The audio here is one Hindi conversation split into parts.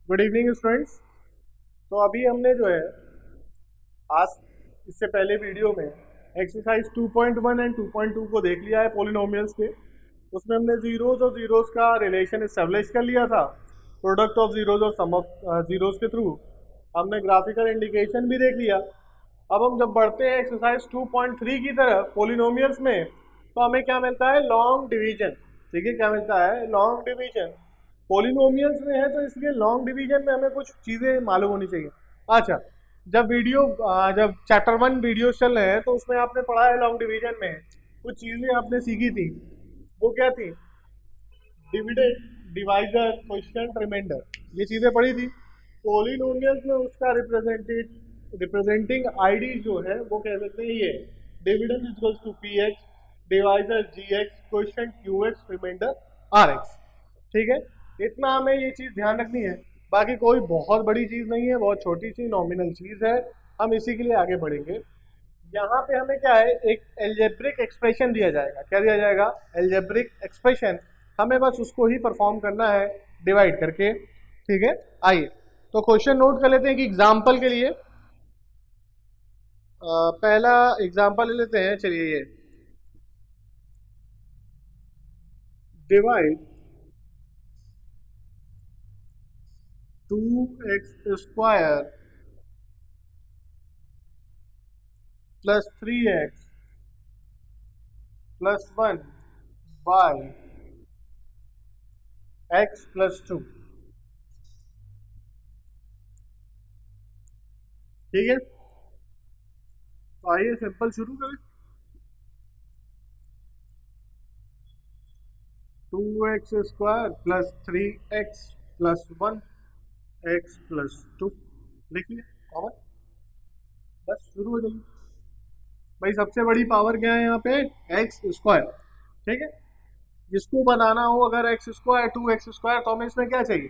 Good evening students. तो अभी हमने जो है आज इससे पहले वीडियो में एक्सरसाइज 2.1 एंड 2.2 को देख लिया है पॉलिनोमियल्स के। उसमें हमने जीरोज और जीरोज का रिलेशन इस्टेब्लिश कर लिया था, प्रोडक्ट ऑफ जीरोज और सम ऑफ जीरोज के थ्रू। हमने ग्राफिकल इंडिकेशन भी देख लिया। अब हम जब बढ़ते हैं एक्सरसाइज 2.3 की तरफ पॉलिनोमियल्स में, तो हमें क्या मिलता है? Long division. ठीक है, क्या मिलता है? Long division. पॉलिनोमियल्स में है तो इसलिए लॉन्ग डिवीजन में हमें कुछ चीज़ें मालूम होनी चाहिए। अच्छा, जब चैप्टर 1 वीडियो चल रहे हैं तो उसमें आपने पढ़ा है लॉन्ग डिवीजन में कुछ चीज़ें आपने सीखी थी। वो क्या थी? डिविडेंड, डिवाइजर, क्वेश्चन, रिमाइंडर, ये चीज़ें पढ़ी थी। पॉलिनोमियल्स में उसका रिप्रेजेंटिंग आईडी जो है वो कह देते हैं ये dividend equals to P X, divisor G X, quotient Q X, remainder R X. ठीक है, इतना हमें ये चीज़ ध्यान रखनी है। बाकी कोई बहुत बड़ी चीज़ नहीं है, बहुत छोटी सी नॉमिनल चीज़ है। हम इसी के लिए आगे बढ़ेंगे। यहाँ पे हमें क्या है? एक एल्जेब्रिक एक्सप्रेशन दिया जाएगा। क्या दिया जाएगा? Algebraic expression. हमें बस उसको ही परफॉर्म करना है डिवाइड करके। ठीक है, आइए तो क्वेश्चन नोट कर लेते हैं कि एग्जाम्पल के लिए। पहला एग्जाम्पल ले लेते हैं, चलिए ये divide 2x² plus 3x plus 1 by x plus 2। ठीक है, तो आइए सिंपल शुरू करें। 2x² plus 3x plus 1 x plus 2 लिख लिया कॉमन, बस शुरू हो जाइए। भाई सबसे बड़ी पावर क्या है यहाँ पे? X square. ठीक है, जिसको बनाना हो अगर x², 2x² तो हमें इसमें क्या चाहिए?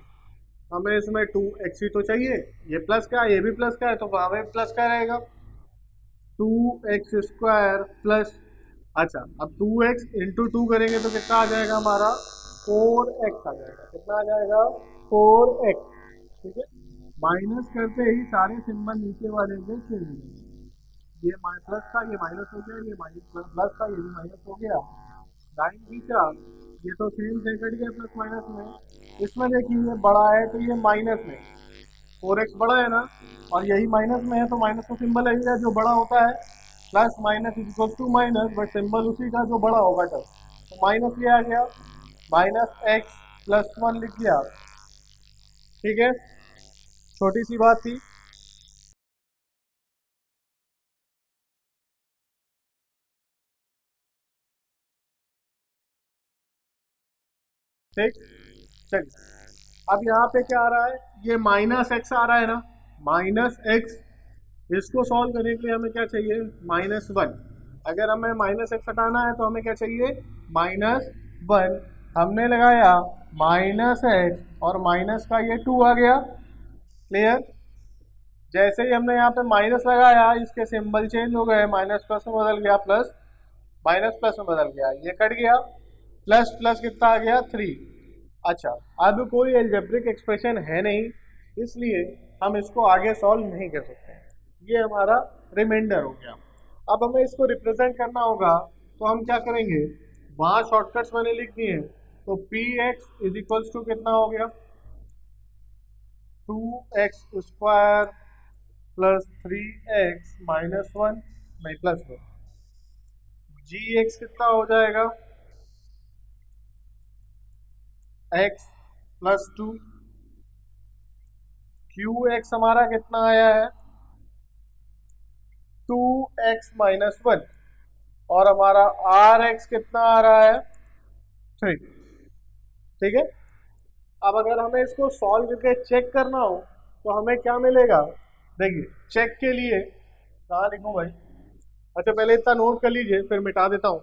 हमें इसमें 2x ही तो चाहिए। ये प्लस का है, ये भी प्लस का है, तो वहाँ पे प्लस का रहेगा। 2x² प्लस, अच्छा अब 2x इंटू 2 करेंगे तो कितना आ जाएगा हमारा? 4x आ जाएगा। कितना आ जाएगा? 4x। ठीक है, माइनस करते ही सारे सिंबल नीचे वाले से चेंज हो जाएंगे। ये प्लस का ये माइनस हो गया, ये माइनस प्लस का ये भी माइनस हो गया। साइन थीटा, ये तो सेम से कट गया प्लस माइनस में। इसमें देखिए ये बड़ा है तो ये माइनस में, 4x बड़ा है ना, और यही माइनस में है तो माइनस का सिंबल है जो बड़ा होता है। Plus minus equal to minus, but symbol उसी का जो बड़ा होगा तब। तो माइनस ये आ गया, माइनस एक्स प्लस 1 लिख दिया। ठीक है, छोटी सी बात थी। ठीक, चलिए अब यहाँ पे क्या आ रहा है? ये माइनस एक्स आ रहा है ना, माइनस एक्स। इसको सॉल्व करने के लिए हमें क्या चाहिए? -1। अगर हमें माइनस एक्स हटाना है तो हमें क्या चाहिए? -1। हमने लगाया माइनस एक्स और माइनस का ये 2 आ गया। क्लियर? जैसे ही हमने यहाँ पे माइनस लगाया इसके सिंबल चेंज हो गए, माइनस प्लस में बदल गया, प्लस माइनस प्लस में बदल गया, ये कट गया। प्लस प्लस कितना आ गया? 3। अच्छा, अब कोई एल्जेब्रिक एक्सप्रेशन है नहीं, इसलिए हम इसको आगे सॉल्व नहीं कर सकते। ये हमारा रिमाइंडर हो गया। अब हमें इसको रिप्रेजेंट करना होगा, तो हम क्या करेंगे? वहाँ शॉर्टकट्स मैंने लिख दिए हैं। तो P X is equals to कितना हो गया? 2x² प्लस 3x माइनस 1, नहीं प्लस 1। जी एक्स कितना हो जाएगा? x plus 2। क्यू एक्स हमारा कितना आया है? 2x minus 1। और हमारा आर एक्स कितना आ रहा है? 3। ठीक है, अब अगर हमें इसको सॉल्व करके चेक करना हो तो हमें क्या मिलेगा? देखिए चेक के लिए कहाँ लिखूं भाई? अच्छा पहले इतना नोट कर लीजिए, फिर मिटा देता हूँ।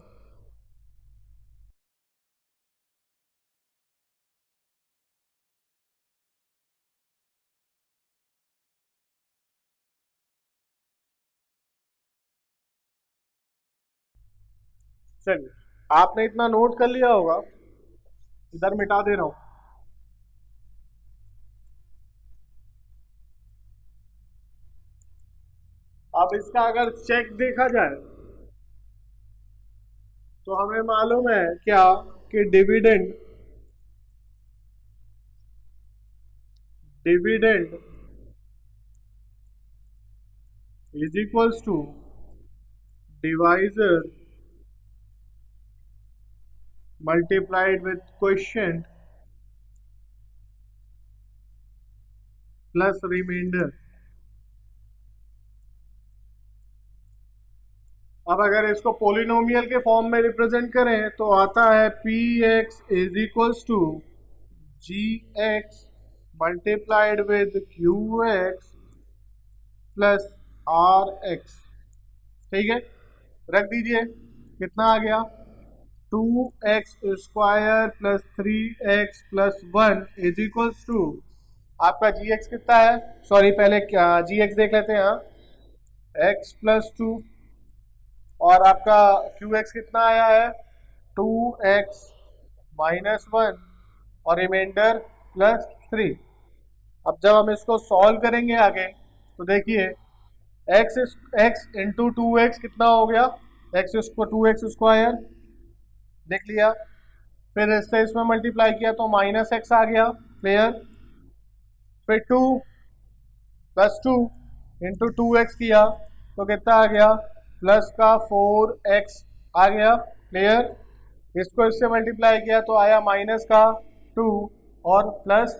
चलिए, आपने इतना नोट कर लिया होगा, इधर मिटा दे रहा हूँ। अब इसका अगर चेक देखा जाए तो हमें मालूम है क्या कि dividend dividend is equals to divisor multiplied with quotient plus remainder। अब अगर इसको पोलिनोमियल के फॉर्म में रिप्रेजेंट करें तो आता है P X is equals to G X multiplied with Q X plus R X. ठीक है, रख दीजिए, कितना आ गया, 2x² plus 3x plus 1 is equals to आपका जी एक्स कितना है, सॉरी पहले क्या जी एक्स देख लेते हैं, हाँ x प्लस 2 और आपका क्यू एक्स कितना आया है 2x माइनस 1 और रिमाइंडर प्लस 3। अब जब हम इसको सॉल्व करेंगे आगे तो देखिए x इंटू 2x कितना हो गया, x इसको 2x² देख लिया, फिर इससे इसमें मल्टीप्लाई किया तो माइनस एक्स आ गया क्लियर, फिर 2 प्लस 2 इंटू 2x किया तो कितना आ गया प्लस का 4x आ गया क्लियर, इसको इससे मल्टीप्लाई किया तो आया माइनस का 2 और प्लस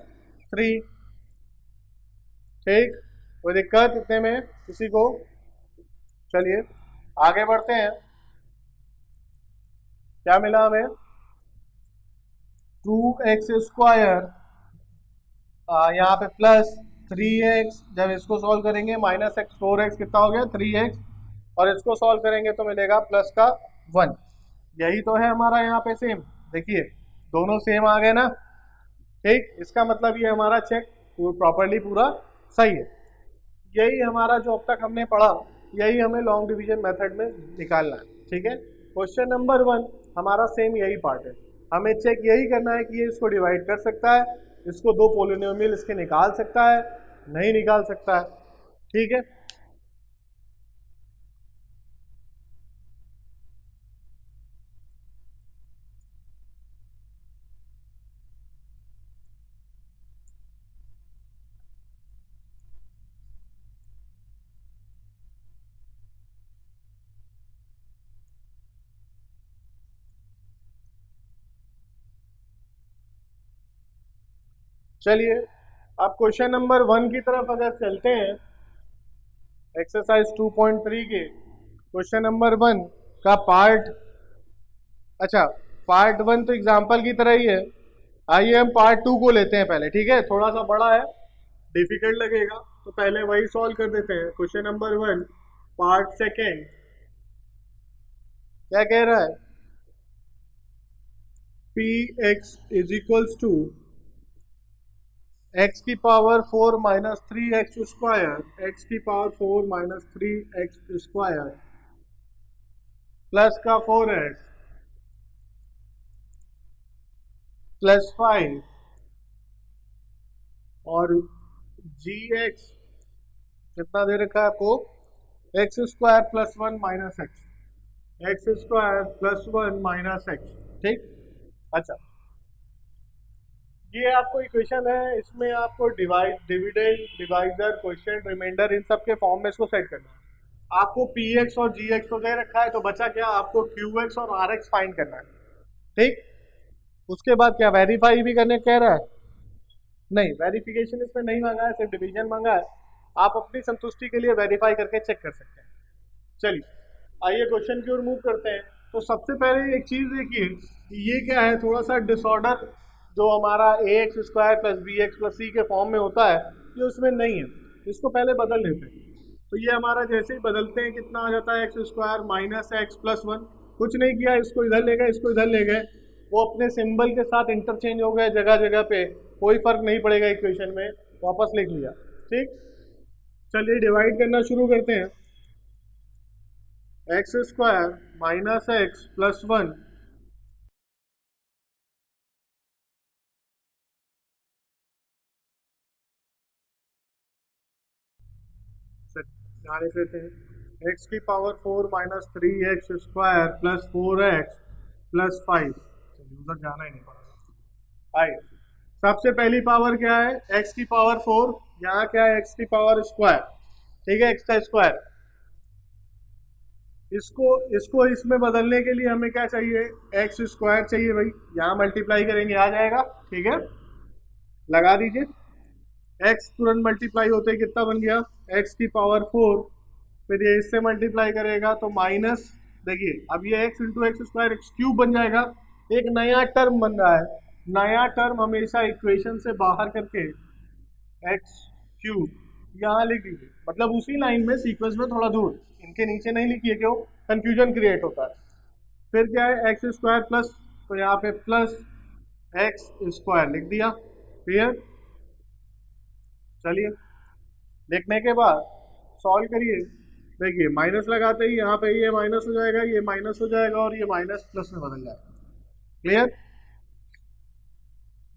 3। ठीक, कोई दिक्कत इतने में किसी को? चलिए आगे बढ़ते हैं, क्या मिला हमें 2x², यहाँ पे प्लस 3x, जब इसको सॉल्व करेंगे माइनस एक्स 4x कितना हो गया 3x और इसको सॉल्व करेंगे तो मिलेगा प्लस का 1। यही तो है हमारा यहाँ पे सेम, देखिए दोनों सेम आ गए ना। ठीक, इसका मतलब ये हमारा चेक प्रॉपरली पूरा सही है। यही हमारा जो अब तक हमने पढ़ा यही हमें लॉन्ग डिवीजन मेथड में निकालना है। ठीक है, क्वेश्चन नंबर 1 हमारा सेम यही पार्ट है, हमें चेक यही करना है कि ये इसको डिवाइड कर सकता है, इसको दो पोलिनोमियल इसके निकाल सकता है, नहीं निकाल सकता है। ठीक है, चलिए अब क्वेश्चन नंबर 1 की तरफ अगर चलते हैं, एक्सरसाइज 2.3 के क्वेश्चन नंबर 1 का पार्ट, अच्छा पार्ट 1 तो एग्जाम्पल की तरह ही है, आइए हम पार्ट 2 को लेते हैं पहले। ठीक है, थोड़ा सा बड़ा है, डिफिकल्ट लगेगा तो पहले वही सॉल्व कर देते हैं। क्वेश्चन नंबर 1 पार्ट सेकेंड क्या कह रहा है, P X is equals to x की पावर 4 माइनस 3x², x की पावर 4 माइनस 3x² प्लस का 4x प्लस 5 और जी एक्स कितना दे रखा है आपको, x² plus 1 minus x² plus 1 minus x। ठीक, अच्छा ये आपको इक्वेशन है, इसमें आपको dividend divisor quotient reminder in सब के फॉर्म में इसको सेट करना है। आपको पी एक्स और जी एक्स तो दे रखा है, तो बचा क्या, आपको क्यू एक्स और आर एक्स फाइंड करना है। ठीक, उसके बाद क्या वेरीफाई भी करने कह रहा है, नहीं वेरिफिकेशन इसमें नहीं मांगा है, सिर्फ डिवीजन मांगा है, आप अपनी संतुष्टि के लिए वेरीफाई करके चेक कर सकते हैं। चलिए आइए क्वेश्चन की ओर मूव करते हैं। तो सबसे पहले एक चीज देखिए, ये क्या है, थोड़ा सा डिसऑर्डर जो हमारा ax² plus b x plus c के फॉर्म में होता है ये उसमें नहीं है, इसको पहले बदल लेते हैं। तो ये हमारा जैसे ही बदलते हैं कितना आ जाता है x² माइनस एक्स प्लस 1, कुछ नहीं किया, इसको इधर ले गए इसको इधर ले गए, वो अपने सिंबल के साथ इंटरचेंज हो गए जगह जगह पे, कोई फर्क नहीं पड़ेगा इक्वेशन में, वापस लिख लिया। ठीक, चलिए डिवाइड करना शुरू करते हैं, x² माइनस एक्स प्लस 1 यहाँ लिख लेते हैं एक्स की power 4 minus 3x square plus 4x plus 5। चलिए उधर जाना ही नहीं पड़ेगा। आई सबसे पहली पावर क्या है, x की पावर 4, यहाँ क्या है x की पावर स्क्वायर, ठीक है, x का स्क्वायर। इसको इसको इसमें बदलने के लिए हमें क्या चाहिए, एक्स स्क्वायर चाहिए भाई, यहाँ मल्टीप्लाई करेंगे आ जाएगा, ठीक है, लगा दीजिए। एक्स तुरंत मल्टीप्लाई होते ही कितना बन गया, एक्स की पावर 4, फिर ये इससे मल्टीप्लाई करेगा तो माइनस, देखिए अब ये x into x square x cube बन जाएगा, एक नया टर्म बन रहा है। नया टर्म हमेशा इक्वेशन से बाहर करके एक्स क्यूब यहाँ लिख दीजिए, मतलब उसी लाइन में सीक्वेंस में थोड़ा दूर, इनके नीचे नहीं लिखिए, क्यों कंफ्यूजन क्रिएट होता है। फिर क्या है एक्स स्क्वायर प्लस, तो यहाँ पे प्लस एक्स स्क्वायर लिख दिया, क्लियर। चलिए लिखने के बाद सॉल्व करिए, देखिए माइनस लगाते ही यहाँ पे ये माइनस हो जाएगा, ये माइनस हो जाएगा और ये माइनस प्लस में बदल जाएगा, क्लियर।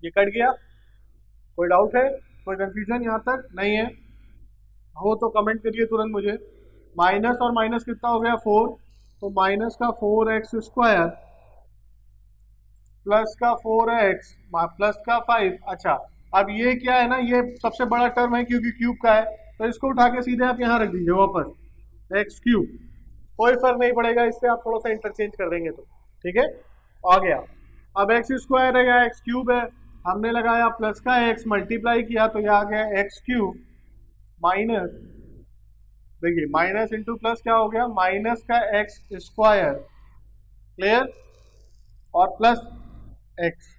ये कट गया, कोई डाउट है, कोई कंफ्यूजन यहाँ तक नहीं है, हो तो कमेंट करिए तुरंत मुझे। माइनस और माइनस कितना हो गया 4, तो माइनस का 4x स्क्वायर प्लस का 4x प्लस का 5। अच्छा अब ये क्या है ना, ये सबसे बड़ा टर्म है क्योंकि क्यूब का है, तो इसको उठा के सीधे आप यहाँ रख दीजिए वापस एक्स क्यूब, कोई फर्क नहीं पड़ेगा, इससे आप थोड़ा सा इंटरचेंज कर देंगे तो ठीक है, आ गया। अब एक्स स्क्वायर है या एक्स क्यूब है, हमने लगाया प्लस का एक्स मल्टीप्लाई किया तो यह आ गया एक्स क्यूब माइनस, देखिए माइनस इंटू प्लस क्या हो गया, माइनस का एक्स स्क्वायर, क्लियर, और प्लस एक्स,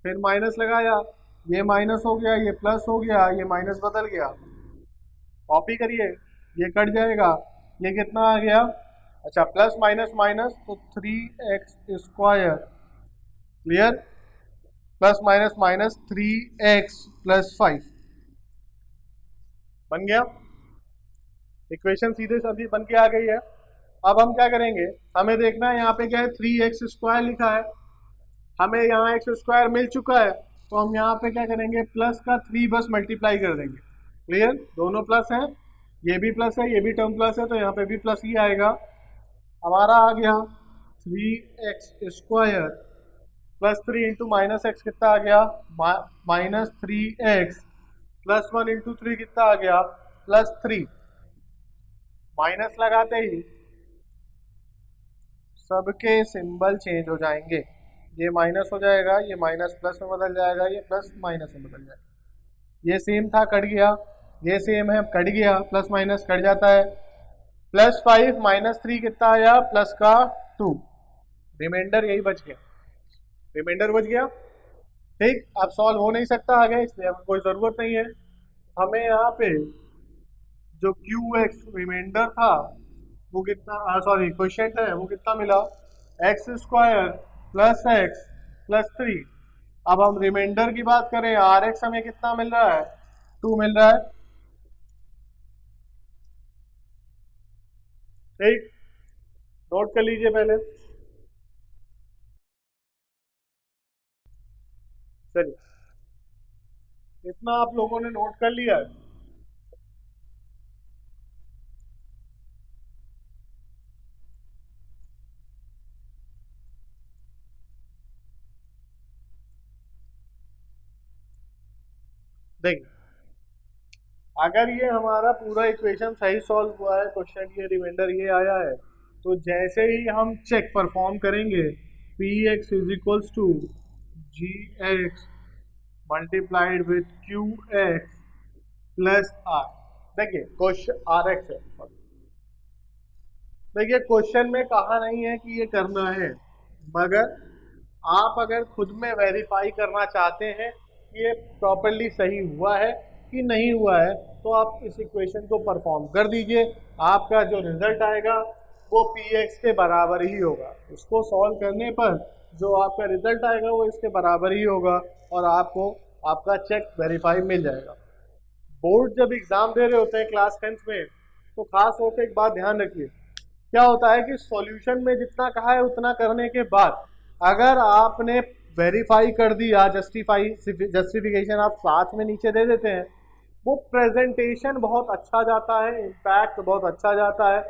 फिर माइनस लगाया, ये माइनस हो गया, ये प्लस हो गया, ये माइनस बदल गया, कॉपी करिए, ये कट जाएगा, ये कितना आ गया, अच्छा प्लस माइनस माइनस तो 3x square, clear, plus minus minus 3x plus 5 बन गया, इक्वेशन सीधे सभी बन के आ गई है। अब हम क्या करेंगे, हमें देखना है यहाँ पे क्या है 3x स्क्वायर लिखा है, हमें यहाँ एक्स स्क्वायर मिल चुका है, तो हम यहाँ पे क्या करेंगे प्लस का 3 बस मल्टीप्लाई कर देंगे, क्लियर, दोनों प्लस हैं, ये भी प्लस है ये भी टर्म प्लस है, तो यहाँ पे भी प्लस ही आएगा, हमारा आ गया 3x square plus 3 into minus x कितना आ गया, माइनस 3x प्लस 1 इंटू 3 कितना आ गया, प्लस 3, माइनस लगाते ही सबके सिंबल चेंज हो जाएंगे, ये माइनस हो जाएगा, ये माइनस प्लस में बदल जाएगा, ये प्लस माइनस में बदल जाएगा, ये सेम था कट गया, ये सेम है कट गया, प्लस माइनस कट जाता है, प्लस 5 माइनस 3 कितना आया, प्लस का 2, रिमाइंडर यही बच गया, रिमाइंडर बच गया, ठीक। अब सॉल्व हो नहीं सकता आगे, इसलिए हमें कोई ज़रूरत नहीं है, हमें यहाँ पे जो क्यू एक्स रिमाइंडर था वो कितना, सॉरी क्वेश्चन है वो कितना मिला, x square plus x plus 3। अब हम रिमाइंडर की बात करें, आर एक्स हमें कितना मिल रहा है, 2 मिल रहा है, ठीक, नोट कर लीजिए पहले, चलिए इतना आप लोगों ने नोट कर लिया है। देखिए अगर ये हमारा पूरा इक्वेशन सही सॉल्व हुआ है, क्वेश्चन ये रिमाइंडर ये आया है, तो जैसे ही हम चेक परफॉर्म करेंगे P X is equals to G X multiplied with Q X plus R, देखिए क्वेश्चन आर एक्स है, देखिए क्वेश्चन में कहा नहीं है कि ये करना है, मगर आप अगर खुद में वेरीफाई करना चाहते हैं कि ये प्रॉपरली सही हुआ है कि नहीं हुआ है, तो आप इस इक्वेशन को परफॉर्म कर दीजिए, आपका जो रिजल्ट आएगा वो पी एक्स के बराबर ही होगा, उसको सॉल्व करने पर जो आपका रिजल्ट आएगा वो इसके बराबर ही होगा और आपको आपका चेक वेरीफाई मिल जाएगा। बोर्ड जब एग्ज़ाम दे रहे होते हैं क्लास 10th में, तो खास तौर पे एक बात ध्यान रखिए, क्या होता है कि सॉल्यूशन में जितना कहा है उतना करने के बाद अगर आपने वेरीफाई कर दिया, जस्टिफिकेशन आप साथ में नीचे दे देते हैं, वो प्रेजेंटेशन बहुत अच्छा जाता है, इम्पैक्ट बहुत अच्छा जाता है।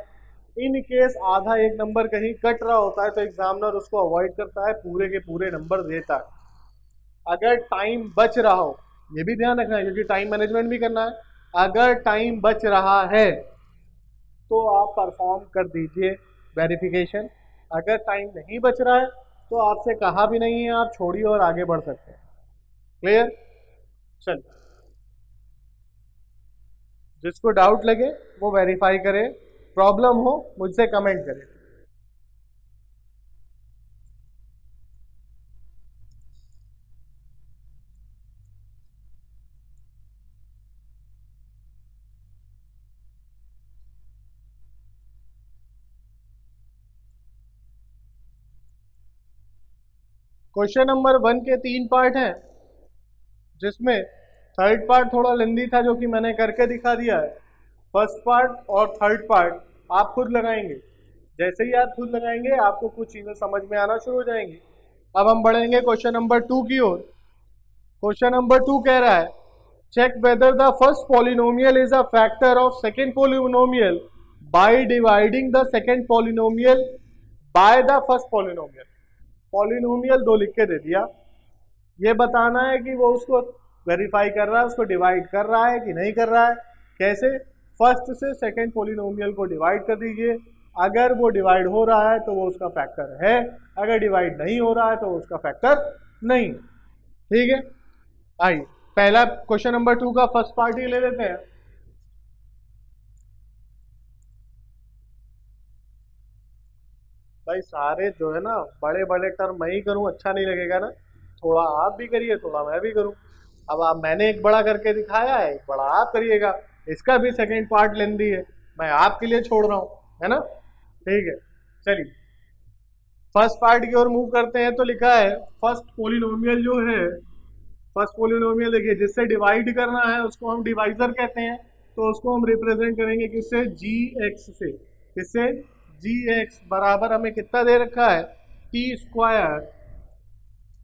इन केस आधा एक नंबर कहीं कट रहा होता है तो एग्जामिनर उसको अवॉइड करता है, पूरे के पूरे नंबर देता है। अगर टाइम बच रहा हो, ये भी ध्यान रखना है क्योंकि टाइम मैनेजमेंट भी करना है, अगर टाइम बच रहा है तो आप परफॉर्म कर दीजिए वेरिफिकेशन। अगर टाइम नहीं बच रहा है तो आपसे कहा भी नहीं है, आप छोड़िए और आगे बढ़ सकते हैं। क्लियर? चलिए, जिसको डाउट लगे वो वेरीफाई करे, प्रॉब्लम हो मुझसे कमेंट करे। क्वेश्चन नंबर 1 के 3 पार्ट हैं, जिसमें थर्ड पार्ट थोड़ा लेंदी था जो कि मैंने करके दिखा दिया है। फर्स्ट पार्ट और थर्ड पार्ट आप खुद लगाएंगे। जैसे ही आप खुद लगाएंगे आपको कुछ चीज़ें समझ में आना शुरू हो जाएंगी। अब हम बढ़ेंगे क्वेश्चन नंबर 2 की ओर। क्वेश्चन नंबर 2 कह रहा है, check whether the first polynomial is a factor of second polynomial by dividing the second polynomial by the first polynomial। Polynomial दो लिख के दे दिया, ये बताना है कि वो उसको वेरीफाई कर रहा है, उसको डिवाइड कर रहा है कि नहीं कर रहा है। कैसे? फर्स्ट से सेकंड पॉलिनोमियल को डिवाइड कर दीजिए, अगर वो डिवाइड हो रहा है तो वो उसका फैक्टर है, अगर डिवाइड नहीं हो रहा है तो वो उसका फैक्टर नहीं। ठीक है, आइए पहला क्वेश्चन नंबर 2 का फर्स्ट पार्ट ही ले लेते हैं। भाई सारे जो है ना बड़े बड़े टर्म मैं ही करूं अच्छा नहीं लगेगा ना, थोड़ा आप भी करिए थोड़ा मैं भी करूं। अब आप, मैंने एक बड़ा करके दिखाया है, एक बड़ा आप करिएगा, इसका भी सेकंड पार्ट लेंदी है, मैं आपके लिए छोड़ रहा हूं, है ना? ठीक है, चलिए फर्स्ट पार्ट की ओर मूव करते हैं। तो लिखा है फर्स्ट पोलिनोमियल जो है, फर्स्ट पोलिनोमियल देखिए जिससे डिवाइड करना है उसको हम डिवाइजर कहते हैं, तो उसको हम रिप्रेजेंट करेंगे किससे? जी एक्स से। किससे? जी एक्स बराबर हमें कितना दे रखा है? टी स्क्वायर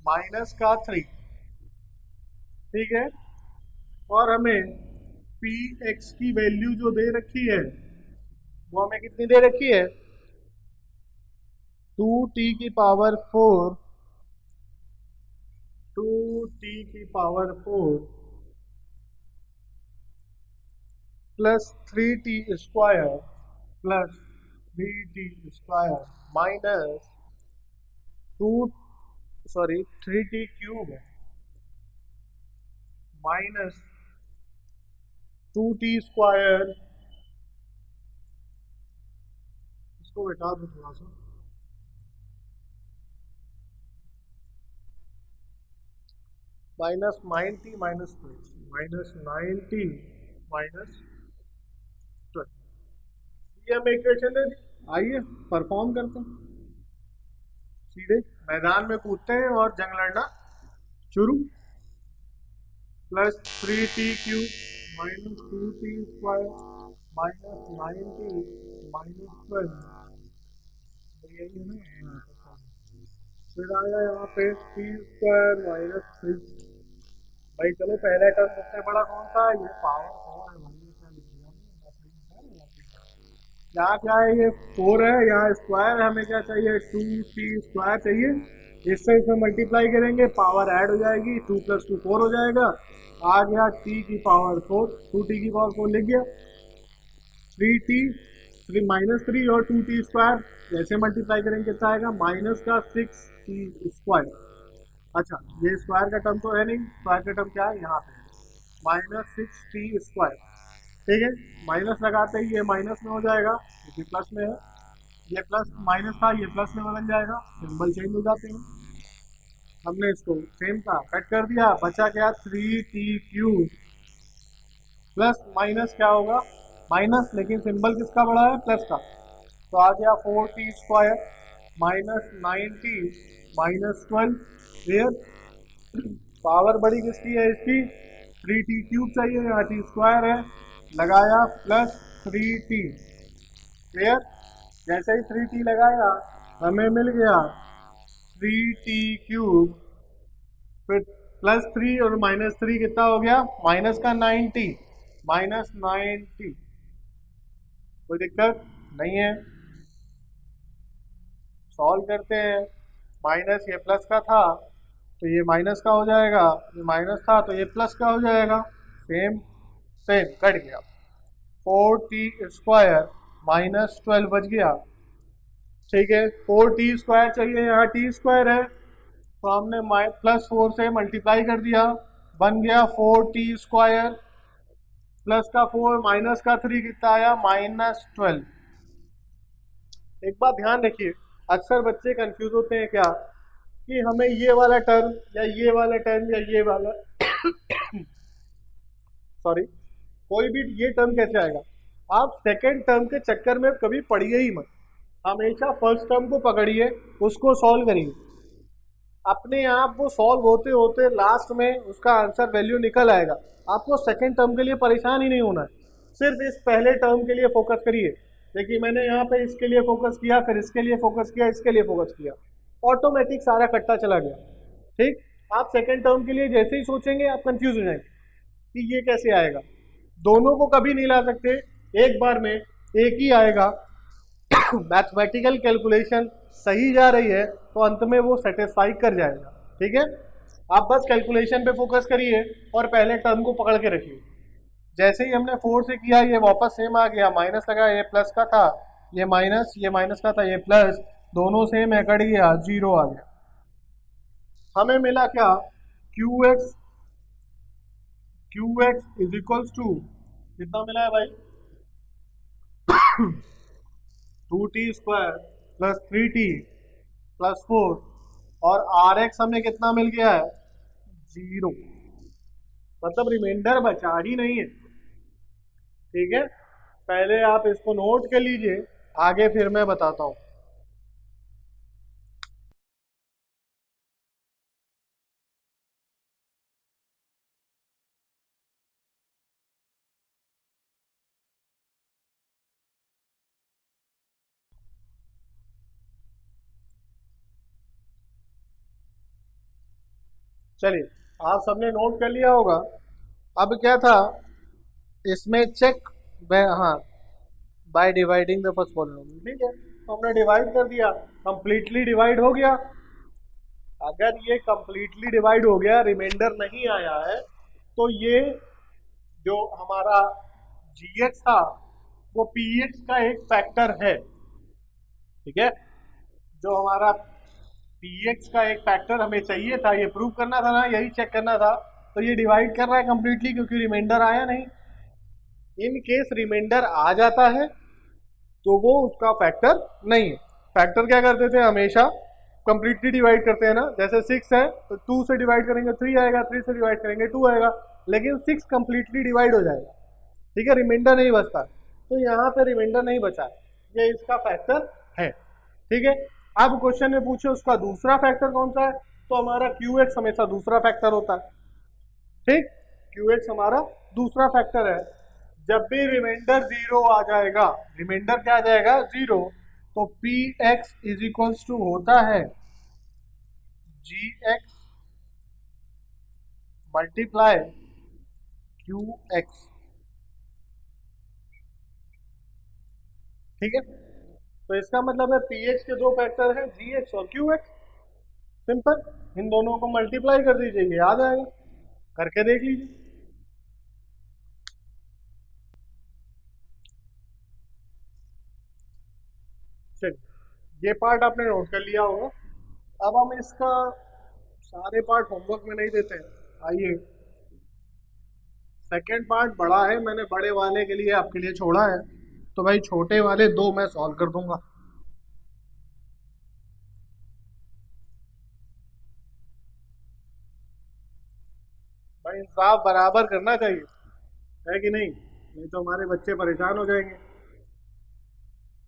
माइनस का 3। ठीक है, और हमें पी एक्स की वैल्यू जो दे रखी है वो हमें कितनी दे रखी है? 2t⁴, 2t⁴ plus 3t² plus 3t² minus 2, sorry 3t³ minus 2t², इसको बेटा दो थोड़ा सा, माइनस 90 माइनस 12, माइनस 90 माइनस 12, ये हमें इक्वेशन दे दी। आइए परफॉर्म करते हैं, सीधे मैदान में कूदते हैं और जंग लड़ना शुरू। Plus 3t³ minus 2t² minus 90 minus 12, यही है ना। फिर आया यहाँ पे t² माइनस 3। भाई चलो पहला टर्म सबसे बड़ा कौन सा है? ये पावर 4 है भाई, क्या लिख दिया? यहाँ क्या है? ये 4 है, यहाँ स्क्वायर है, हमें क्या चाहिए? 2t² चाहिए। इससे इसमें मल्टीप्लाई करेंगे, पावर ऐड हो जाएगी, 2 + 2 4 हो जाएगा। आ गया t⁴, 2t⁴ लिख गया, 3t 3 माइनस 3 और 2t², जैसे मल्टीप्लाई करेंगे कितना आएगा? माइनस का 6t²। अच्छा ये स्क्वायर का टर्म तो है नहीं, स्क्वायर का टर्म क्या है? यहाँ पे माइनस 6t²। ठीक है, माइनस लगाते ही ये माइनस में हो जाएगा, क्योंकि प्लस में है, ये प्लस माइनस था, ये प्लस में बदल जाएगा, सिंबल चेंज हो जाते हैं। हमने इसको सेम था कट कर दिया, बचा क्या? 3t³ प्लस माइनस क्या होगा? माइनस, लेकिन सिंबल किसका बड़ा है? प्लस का, तो आ गया 4t² minus 90 minus 12। Clear? Power बड़ी किसकी है? इसकी। 3t³ चाहिए, यहाँ t² है, लगाया प्लस 3t। क्लियर? जैसे ही 3t लगाया हमें मिल गया 3t³, फिर प्लस 3 और माइनस 3 कितना हो गया? माइनस का 90, -90, कोई दिक्कत नहीं है। सॉल्व करते हैं। माइनस ये प्लस का था तो ये माइनस का हो जाएगा, ये माइनस था तो ये प्लस का हो जाएगा। सेम सेम कट गया। 4t² -12 बच गया। ठीक है, 4t² चाहिए, यहाँ t² है तो हमने +4 से मल्टीप्लाई कर दिया, बन गया 4t² प्लस का 4 माइनस का 3 कितना आया, -12। एक बात ध्यान रखिए, अक्सर बच्चे कंफ्यूज होते हैं क्या कि हमें ये वाला टर्म या ये वाला टर्म या ये वाला सॉरी, कोई भी ये टर्म कैसे आएगा। आप सेकेंड टर्म के चक्कर में कभी पढ़िए ही मत, हमेशा फर्स्ट टर्म को पकड़िए, उसको सॉल्व करिए। अपने आप वो सॉल्व होते होते लास्ट में उसका आंसर वैल्यू निकल आएगा। आपको सेकेंड टर्म के लिए परेशान ही नहीं होना है, सिर्फ इस पहले टर्म के लिए फोकस करिए। देखिए मैंने यहाँ पे इसके लिए फोकस किया, फिर इसके लिए फोकस किया, इसके लिए फोकस किया, ऑटोमेटिक सारा कट्टा चला गया। ठीक, आप सेकेंड टर्म के लिए जैसे ही सोचेंगे आप कंफ्यूज हो जाएंगे कि ये कैसे आएगा। दोनों को कभी नहीं ला सकते, एक बार में एक ही आएगा। मैथमेटिकल कैलकुलेशन सही जा रही है तो अंत में वो सेटिस्फाई कर जाएगा। ठीक है, आप बस कैलकुलेशन पे फोकस करिए और पहले टर्म को पकड़ के रखिए। जैसे ही हमने 4 से किया ये वापस सेम आ गया, माइनस लगा, ये प्लस का था, ये माइनस का था, ये प्लस, दोनों सेम है, कट गया, 0 आ गया। हमें मिला क्या, QX इज इक्वल्स टू कितना मिला है भाई, 2t² + 3t + 4, और RX हमें कितना मिल गया है, 0, मतलब रिमाइंडर बचा ही नहीं है। ठीक है, पहले आप इसको नोट कर लीजिए, आगे फिर मैं बताता हूं। चलिए, आप सबने नोट कर लिया होगा। अब क्या था इसमें, चेक, हाँ, by dividing the first polynomial. ठीक है, तो हमने डिवाइड कर दिया, कंप्लीटली डिवाइड हो गया। अगर ये कंप्लीटली डिवाइड हो गया, रिमाइंडर नहीं आया है, तो ये जो हमारा GX था वो PX का एक फैक्टर है। ठीक है, जो हमारा PX का एक फैक्टर हमें चाहिए था, ये प्रूव करना था ना, यही चेक करना था। तो ये डिवाइड कर रहा है कंप्लीटली क्योंकि रिमाइंडर आया नहीं। इन केस रिमाइंडर आ जाता है तो वो उसका फैक्टर नहीं है। फैक्टर क्या करते थे, हमेशा कंप्लीटली डिवाइड करते हैं ना, जैसे 6 है तो 2 से डिवाइड करेंगे 3 आएगा, 3 से डिवाइड करेंगे 2 आएगा, लेकिन 6 कंप्लीटली डिवाइड हो जाएगा। ठीक है, रिमाइंडर नहीं बचता, तो यहाँ पे रिमाइंडर नहीं बचा है, ये इसका फैक्टर है। ठीक है, अब क्वेश्चन में पूछे उसका दूसरा फैक्टर कौन सा है, तो हमारा QX हमेशा दूसरा फैक्टर होता है। ठीक, QX हमारा दूसरा फैक्टर है। जब भी रिमाइंडर 0 आ जाएगा, रिमाइंडर क्या आ जाएगा, 0, तो PX इज इक्वल्स टू होता है GX मल्टीप्लाई QX। ठीक है, तो इसका मतलब है PX के दो फैक्टर हैं, GX और QX। सिंपल, इन दोनों को मल्टीप्लाई कर दीजिए, ये आ जाएगा, करके देख लीजिए। चलिए, ये पार्ट आपने नोट कर लिया होगा। अब हम इसका सारे पार्ट होमवर्क में नहीं देते हैं, आइए, सेकेंड पार्ट बड़ा है, मैंने बड़े वाले के लिए आपके लिए छोड़ा है, तो भाई छोटे वाले दो मैं सॉल्व कर दूंगा। भाई इंसाफ बराबर करना चाहिए, है कि नहीं तो हमारे बच्चे परेशान हो जाएंगे।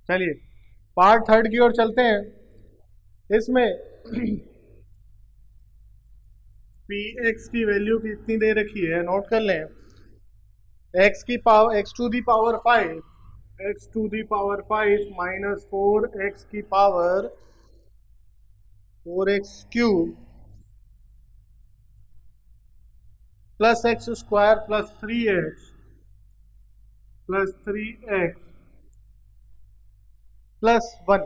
चलिए, पार्ट थर्ड की ओर चलते हैं। इसमें PX की वैल्यू कितनी दे रखी है, नोट कर लें। x to the power 5, x to the power 5 -4x की power 4x³ +x² + 3x plus 3x plus 1,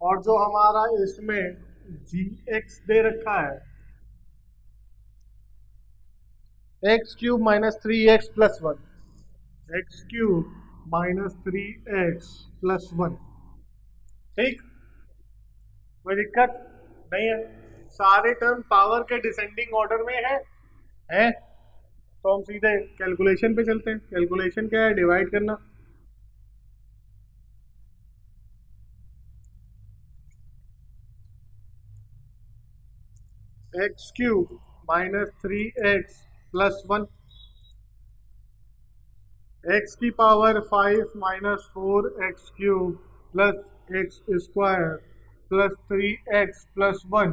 और जो हमारा इसमें gx दे रखा है x cube minus 3x plus 1, x cube minus 3x plus 1। ठीक, कोई दिक्कत नहीं है। सारे टर्म पावर के डिसेंडिंग ऑर्डर में है तो हम सीधे कैलकुलेशन पे चलते हैं। कैलकुलेशन क्या है? डिवाइड करना। X cube minus 3x plus 1, x की power 5 minus 4x cube plus x square plus 3x plus 1।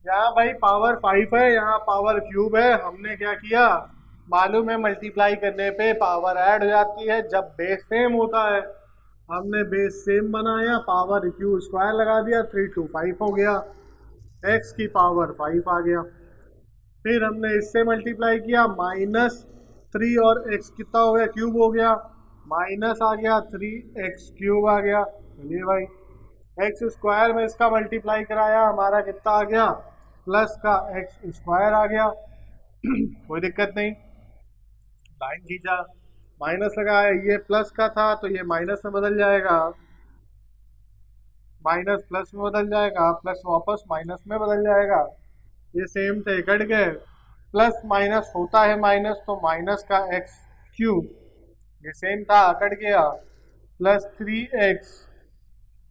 यहाँ भाई पावर 5 है, यहाँ पावर क्यूब है। हमने क्या किया, मालूम है मल्टीप्लाई करने पे पावर ऐड हो जाती है जब बेस सेम होता है। हमने बेस सेम बनाया, पावर क्यूब स्क्वायर लगा दिया, 3 to 5 हो गया, एक्स की पावर 5 आ गया। फिर हमने इससे मल्टीप्लाई किया, -3 और x कितना हो गया, क्यूब हो गया, माइनस आ गया 3x क्यूब आ गया। चलिए भाई, एक्स स्क्वायर में इसका मल्टीप्लाई कराया, हमारा कितना आ गया, प्लस का एक्स स्क्वायर आ गया। कोई दिक्कत नहीं, लाइन खींचा, माइनस लगाया, ये प्लस का था तो ये माइनस में बदल जाएगा, माइनस प्लस में बदल जाएगा, प्लस वापस माइनस में बदल जाएगा। ये सेम थे, कट गए, प्लस माइनस होता है माइनस, तो माइनस का एक्स क्यूब, ये सेम था, कट गया, प्लस 3x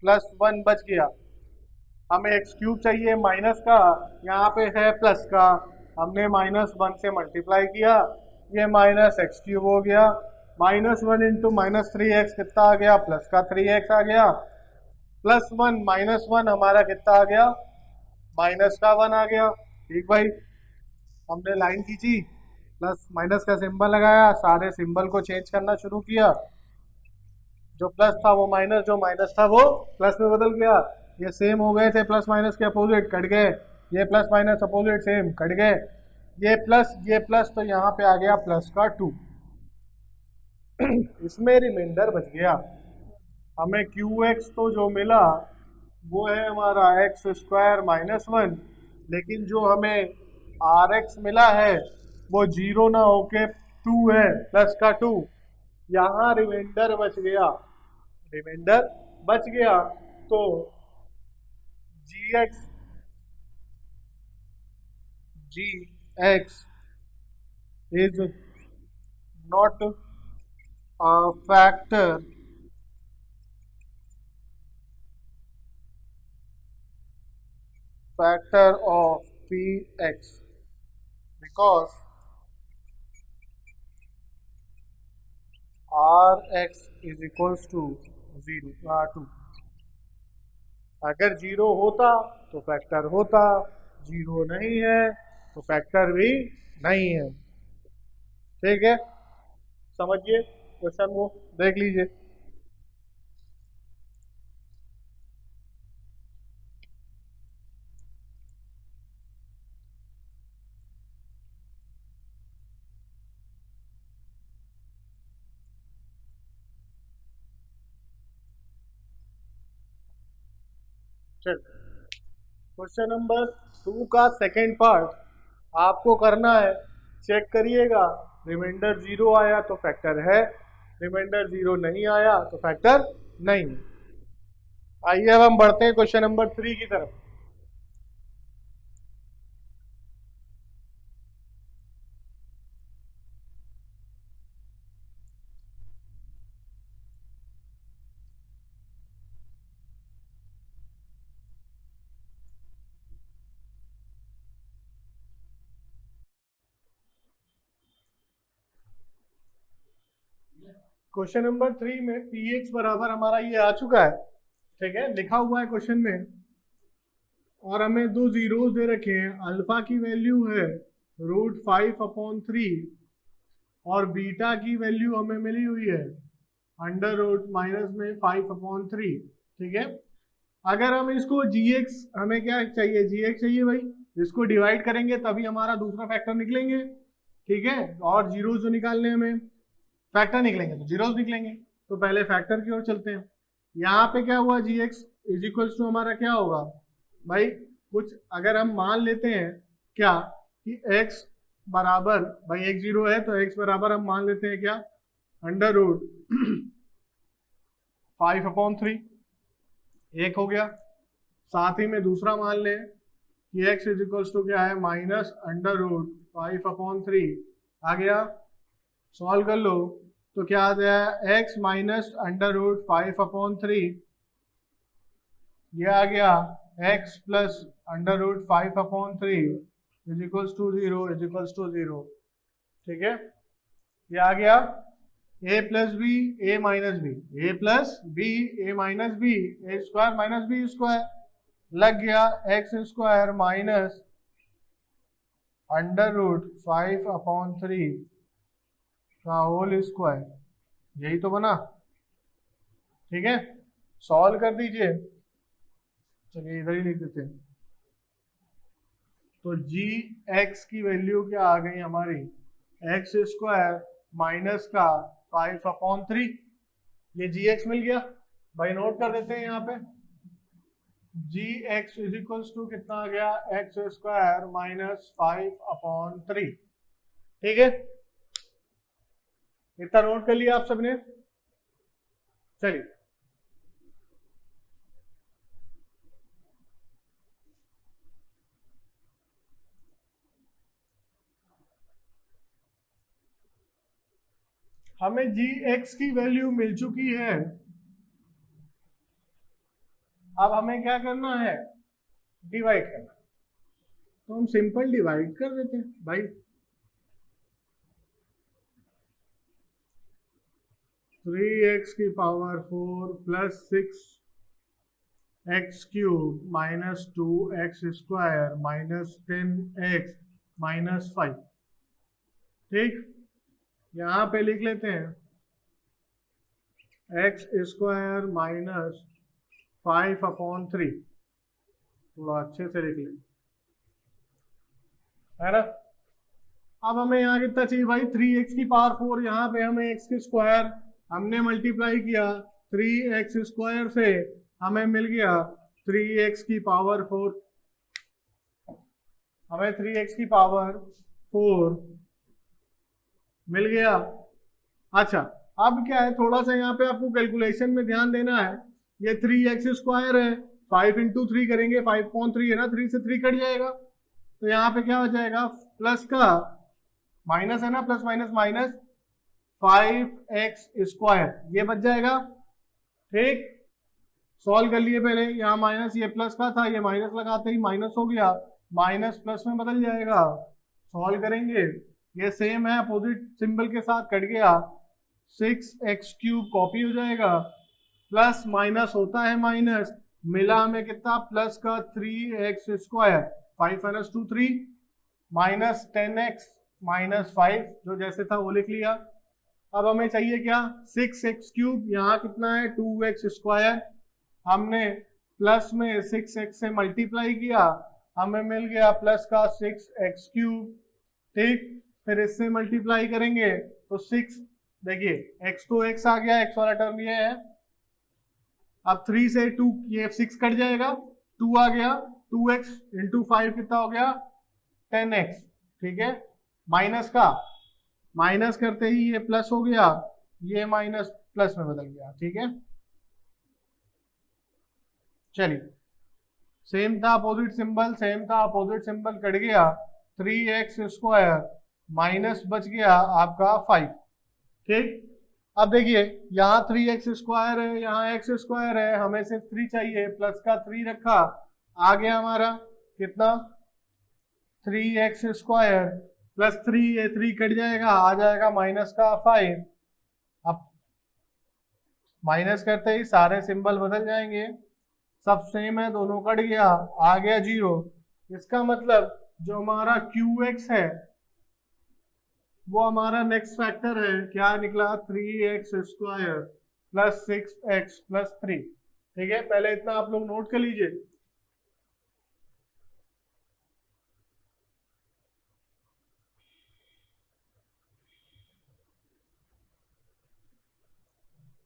प्लस 1 बच गया। हमें एक्स क्यूब चाहिए माइनस का, यहाँ पे है प्लस का, हमने -1 से मल्टीप्लाई किया, ये माइनस एक्स क्यूब हो गया। -1 इंटू -3x कितना आ गया, प्लस का 3x आ गया, प्लस 1 -1 हमारा कितना आ गया, माइनस का 1 आ गया। ठीक भाई, हमने लाइन खींची, प्लस माइनस का सिंबल लगाया, सारे सिंबल को चेंज करना शुरू किया, जो प्लस था वो माइनस, जो माइनस था वो प्लस में बदल गया। ये सेम हो गए थे, प्लस माइनस के अपोजिट, कट गए, ये plus minus opposite same, cut गए, ये प्लस तो यहाँ पे आ गया प्लस का 2। इसमें रिमाइंडर बच गया। हमें QX तो जो मिला वो है हमारा एक्स स्क्वायर -1, लेकिन जो हमें RX मिला है वो 0 ना होके 2 है, प्लस का 2। यहाँ रिमाइंडर बच गया, रिमाइंडर बच गया, तो GX is not a factor of PX because RX is equals to 2। अगर 0 होता तो फैक्टर होता, 0 नहीं है तो फैक्टर भी नहीं है। ठीक है, समझिए क्वेश्चन को, देख लीजिए। चल, क्वेश्चन नंबर 2 का सेकेंड पार्ट आपको करना है, चेक करिएगा, रिमाइंडर 0 आया तो फैक्टर है, रिमाइंडर 0 नहीं आया तो फैक्टर नहीं। आइए अब हम बढ़ते हैं क्वेश्चन नंबर 3 की तरफ। क्वेश्चन नंबर 3 में px बराबर हमारा ये आ चुका है, ठीक है, लिखा हुआ है क्वेश्चन में, और हमें दो जीरोस दे रखे हैं। अल्फा की वैल्यू है √5/3 और बीटा की वैल्यू हमें मिली हुई है √ माइनस में 5/3। ठीक है, अगर हम इसको gx, हमें क्या चाहिए, gx चाहिए भाई, इसको डिवाइड करेंगे तभी हमारा दूसरा फैक्टर निकलेंगे। ठीक है, और जीरोज जो निकालने हमें फैक्टर निकलेंगे तो जीरोज निकलेंगे, तो पहले फैक्टर की ओर चलते हैं। यहाँ पे क्या हुआ, जी एक्स इज इक्वल्स टू हमारा क्या होगा भाई, कुछ अगर हम मान लेते हैं क्या कि x बराबर, भाई x जीरो है तो x बराबर हम मान लेते हैं क्या, अंडर रूट 5/3 एक हो गया। साथ ही में दूसरा मान लें कि x इज इक्वल्स टू क्या है, माइनस अंडर रूट 5/3 आ गया। सॉल्व कर लो तो क्या आ गया, x माइनस अंडर रूट 5/3, ये आ गया x plus under root 5/3 is equals to 0 is equals to 0। ठीक है, ये आ गया a plus B A minus B, A plus B A minus B, A square minus B square, लग गया X square minus under root 5/3 का होल स्क्वायर, यही तो बना। ठीक है, सॉल्व कर दीजिए, चलिए इधर ही लिख देते हैं। तो जी एक्स की वैल्यू क्या आ गई हमारी, एक्स स्क्वायर माइनस का 5/3, ये जी एक्स मिल गया भाई, नोट कर देते हैं यहाँ पे, जी एक्स इज इक्वल्स टू कितना आ गया, एक्स स्क्वायर माइनस 5/3। ठीक है, इतना नोट कर लिया आप सबने। चलिए हमें जी एक्स की वैल्यू मिल चुकी है, अब हमें क्या करना है, डिवाइड करना। तो हम सिंपल डिवाइड कर देते हैं भाई, 3x की power 4 plus 6x cube minus 2x square minus 10x minus 5। ठीक, यहाँ पे लिख लेते हैं x स्क्वायर माइनस 5/3, थोड़ा अच्छे से लिख लें, है ना। अब हमें यहाँ कितना चाहिए भाई, 3x की पावर 4, यहाँ पे हमें x की स्क्वायर हमने मल्टीप्लाई किया 3x स्क्वायर से, हमें मिल गया 3x की पावर 4, हमें 3x की पावर 4 मिल गया। अच्छा, अब क्या है, थोड़ा सा यहाँ पे आपको कैलकुलेशन में ध्यान देना है, ये 3x स्क्वायर है, 5 इंटू 3 करेंगे 5/3 है ना, 3 से 3 कट जाएगा, तो यहाँ पे क्या हो जाएगा, प्लस का माइनस है ना, plus minus minus 5x square, ये बच जाएगा। ठीक, सॉल्व कर लिए पहले, यहाँ माइनस ये प्लस का था, ये माइनस लगाते ही माइनस हो गया, माइनस प्लस में बदल जाएगा। सॉल्व करेंगे, ये सेम है, अपोजिट सिंबल के साथ कट गया, 6x क्यूब कॉपी हो जाएगा, प्लस माइनस होता है माइनस, मिला हमें कितना, प्लस का 3x square, 5 - 2 3, minus 10x minus 5, जो जैसे था वो लिख लिया। अब हमें चाहिए क्या, 6x क्यूब, यहाँ कितना है 2x स्क्वायर, हमने प्लस में 6x से मल्टीप्लाई किया, हमें मिल गया प्लस का 6x क्यूब। ठीक, फिर इससे मल्टीप्लाई करेंगे तो 6, देखिए x तो x आ गया, x वाला टर्म ये है, अब 3 से 2 ये 6 कट जाएगा, 2 आ गया, 2x इंटू 5 कितना हो गया 10x। ठीक है, माइनस का माइनस करते ही ये प्लस हो गया, ये माइनस प्लस में बदल गया। ठीक है, चलिए, सेम था अपोजिट सिंबल, सेम था अपोजिट सिंबल, कट गया, 3x स्क्वायर माइनस बच गया आपका 5। ठीक, अब देखिए यहाँ 3x स्क्वायर है, यहाँ x स्क्वायर है, हमें सिर्फ 3 चाहिए, प्लस का 3 रखा, आ गया हमारा कितना 3x स्क्वायर प्लस 3, ये 3 कट जाएगा, आ जाएगा माइनस का 5। अब माइनस करते ही सारे सिंबल बदल जाएंगे, सब सेम है, दोनों कट गया, आ गया 0। इसका मतलब जो हमारा QX है वो हमारा नेक्स्ट फैक्टर है, क्या निकला 3x square plus 6x plus 3। ठीक है, पहले इतना आप लोग नोट कर लीजिए।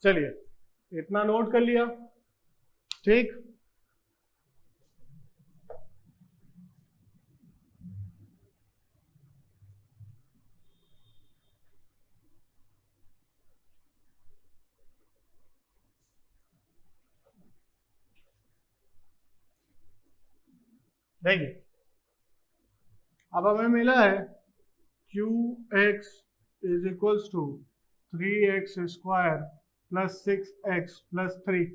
चलिए इतना नोट कर लिया, ठीक। देखिए अब हमें मिला है qx is equals to 3x square plus 6x plus 3,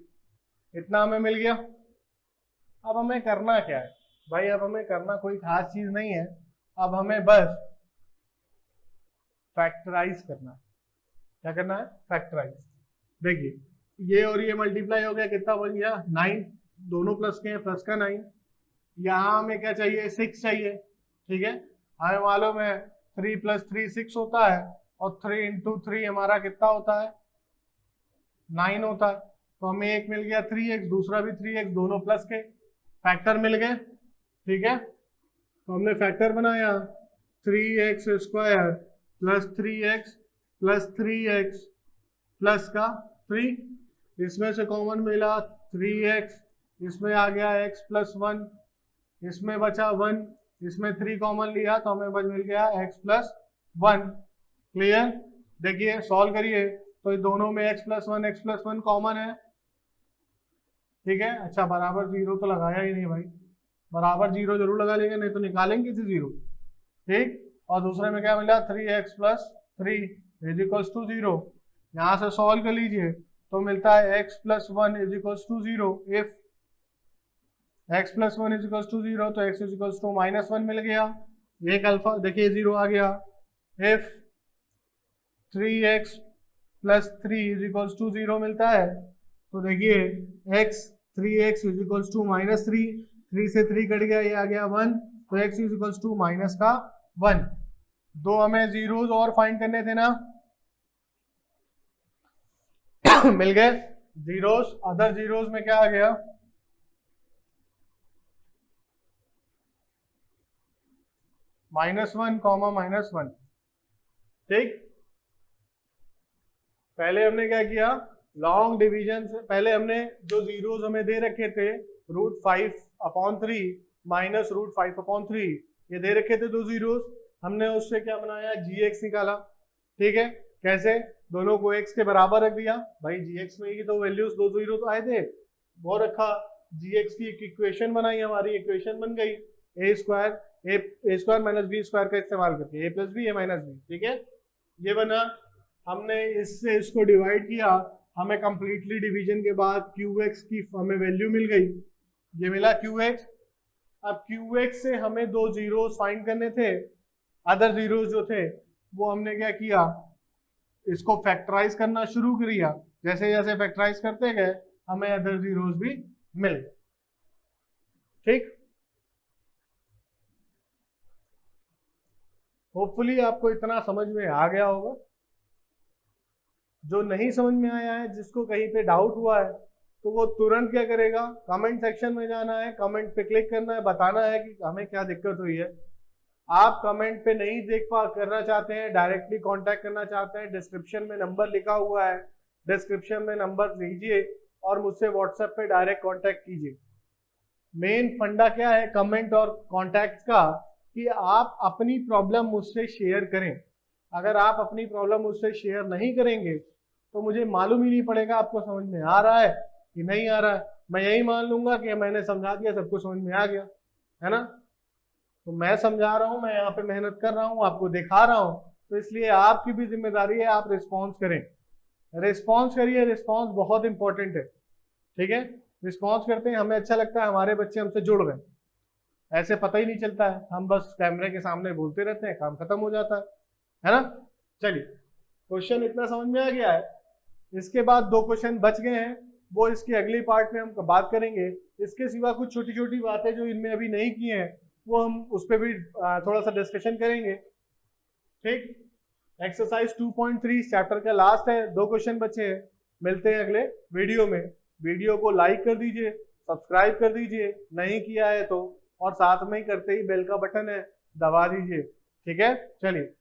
इतना हमें मिल गया। अब हमें करना क्या है भाई, अब हमें करना कोई खास चीज नहीं है, अब हमें बस फैक्टराइज करना है। क्या करना है? फैक्टराइज। देखिए ये और ये मल्टीप्लाई हो गया, कितना बन गया? 9, दोनों प्लस के हैं, प्लस का 9। यहाँ हमें क्या चाहिए? 6 चाहिए, ठीक है। हमें मालूम है 3 + 3 6 होता है, और 3 × 3 हमारा कितना होता है? 9 होता है। तो हमें एक मिल गया 3x, दूसरा भी 3x, दोनों प्लस के, फैक्टर मिल गए, ठीक है। तो हमने फैक्टर बनाया 3x square plus 3x plus 3x plus का 3, इसमें से कॉमन मिला 3x, इसमें आ गया x + 1, इसमें बचा 1, इसमें 3 कॉमन लिया तो हमें मिल गया x + 1। क्लियर? देखिए सॉल्व करिए तो दोनों में x + 1 कॉमन है, ठीक है। अच्छा बराबर 0 तो लगाया ही नहीं भाई, बराबर 0 जरूर लगा लेंगे, नहीं तो निकालेंगे किसी 0, ठीक। और दूसरे में क्या मिला? 3x + 3 = 0। यहाँ से सॉल्व कर लीजिए तो मिलता है x + 1 = 0। इफ x + 1 = 0 तो x = -1 मिल गया, एक अल्फा देखिए 0 आ गया। इफ 3x + 3 = 0 मिलता है तो देखिए3x = -3, 3 से 3 कट गया, ये आ गया 1, तो x = -1। दो हमें जीरोस और फाइंड करने थे ना मिल गए जीरोस। अदर जीरोस में क्या आ गया? -1, -1, ठीक। पहले हमने क्या किया? लॉन्ग डिवीजन से पहले हमने जो जीरोस हमें दे रखे थे √5/3 माइनस √5/3, ये दे रखे थे दो जीरोस, हमने उससे क्या बनाया? gx निकाला, ठीक है। कैसे? दोनों को x के बराबर रख दिया भाई, gx में ही तो वैल्यूज दो जीरो तो आए थे, वो रखा, gx की एक इक्वेशन बनाई, हमारी इक्वेशन बन गई a² - b² का इस्तेमाल करके a + b a - b, ठीक है। ये बना, हमने इससे इसको डिवाइड किया, हमें कंप्लीटली डिवीजन के बाद qx की हमें वैल्यू मिल गई, ये मिला qx। अब qx से हमें दो जीरोस फाइंड करने थे, अदर जीरोस जो थे वो हमने क्या किया? इसको फैक्टराइज करना शुरू किया, जैसे जैसे फैक्टराइज करते गए हमें अदर जीरोस भी मिल गए, ठीक। होपफुली आपको इतना समझ में आ गया होगा। जो नहीं समझ में आया है, जिसको कहीं पे डाउट हुआ है, तो वो तुरंत क्या करेगा? कमेंट सेक्शन में जाना है, कमेंट पे क्लिक करना है, बताना है कि हमें क्या दिक्कत हुई है। आप कमेंट पे नहीं करना चाहते हैं, डायरेक्टली कांटेक्ट करना चाहते हैं, डिस्क्रिप्शन में नंबर लिखा हुआ है, डिस्क्रिप्शन में नंबर लीजिए और मुझसे व्हाट्सएप पे डायरेक्ट कांटेक्ट कीजिए। मेन फंडा क्या है कमेंट और कांटेक्ट का, कि आप अपनी प्रॉब्लम मुझसे शेयर करें। अगर आप अपनी प्रॉब्लम मुझसे शेयर नहीं करेंगे तो मुझे मालूम ही नहीं पड़ेगा आपको समझ में आ रहा है कि नहीं आ रहा है। मैं यही मान लूंगा कि मैंने समझा दिया, सबको समझ में आ गया, है ना। तो मैं समझा रहा हूँ, मैं यहाँ पे मेहनत कर रहा हूँ, आपको दिखा रहा हूँ, तो इसलिए आपकी भी जिम्मेदारी है, आप रिस्पॉन्स करें, रिस्पॉन्स करिए। रिस्पॉन्स बहुत इंपॉर्टेंट है, ठीक है। रिस्पॉन्स करते हैं, हमें अच्छा लगता है, हमारे बच्चे हमसे जुड़ गए, ऐसे पता ही नहीं चलता है, हम बस कैमरे के सामने बोलते रहते हैं, काम खत्म हो जाता है ना। चलिए क्वेश्चन इतना समझ में आ गया है। इसके बाद दो क्वेश्चन बच गए हैं, वो इसकी अगली पार्ट में हम बात करेंगे। इसके सिवा कुछ छोटी छोटी बातें जो इनमें अभी नहीं की हैं, वो हम उस पर भी थोड़ा सा डिस्कशन करेंगे, ठीक। एक्सरसाइज 2.3 चैप्टर का लास्ट है, दो क्वेश्चन बचे हैं। मिलते हैं अगले वीडियो में। वीडियो को लाइक कर दीजिए, सब्सक्राइब कर दीजिए नहीं किया है तो, और साथ में ही करते ही बेल का बटन है दबा दीजिए, ठीक है। चलिए।